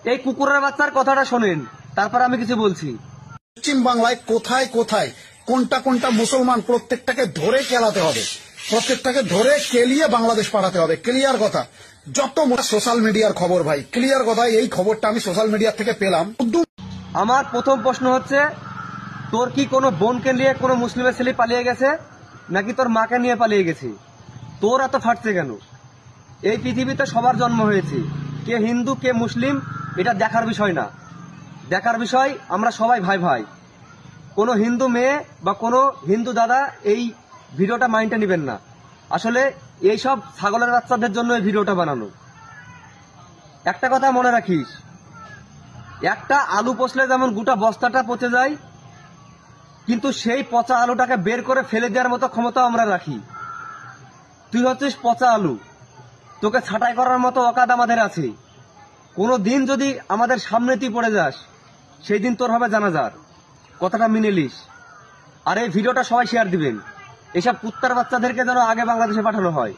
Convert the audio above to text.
এই কুকুরের বাচ্চার কথাটা শোনেন, তারপর আমি কিছু বলছি। পশ্চিম বাংলায় কোথায় কোথায় কোনটা কোনটা মুসলমান প্রত্যেকটাকে ধরে কেলাতে হবে, প্রত্যেকটাকে ধরে কেলিয়ে বাংলাদেশ পাঠাতে হবে। ক্লিয়ার কথা। যত সোশ্যাল মিডিয়ার খবর ভাই, ক্লিয়ার কথা। এই খবরটা আমি সোশ্যাল মিডিয়া থেকে পেলাম। আমার প্রথম প্রশ্ন হচ্ছে, তোর কি কোনো বোনকে নিয়ে কোনো মুসলিমের ছেলে পালিয়ে গেছে, নাকি তোর মাকে নিয়ে পালিয়ে গেছে? তোর এত ফাটছে কেন? এই পৃথিবীতে সবার জন্ম হয়েছে, কে হিন্দু কে মুসলিম এটা দেখার বিষয় না। দেখার বিষয় আমরা সবাই ভাই ভাই। কোনো হিন্দু মেয়ে বা কোনো হিন্দু দাদা এই ভিডিওটা মাইন্ডে নেবেন না। আসলে এইসব ছাগলের বাচ্চাদের জন্য এই ভিডিওটা বানানো। একটা কথা মনে রাখিস, একটা আলু পচলে যেমন গোটা বস্তাটা পচে যায়, কিন্তু সেই পচা আলুটাকে বের করে ফেলে দেওয়ার মতো ক্ষমতা আমরা রাখি। তুই হচ্ছিস পচা আলু, তোকে ছাঁটাই করার মতো অকাদ আমাদের আছে। কোনো দিন যদি আমাদের সামনে তুই পড়ে যাস, সেই দিন তোর হবে জানাজার। কথাটা মেনে নিস। আর এই ভিডিওটা সবাই শেয়ার দিবেন। এসব কুত্তার বাচ্চাদেরকে যেন আগে বাংলাদেশে পাঠানো হয়।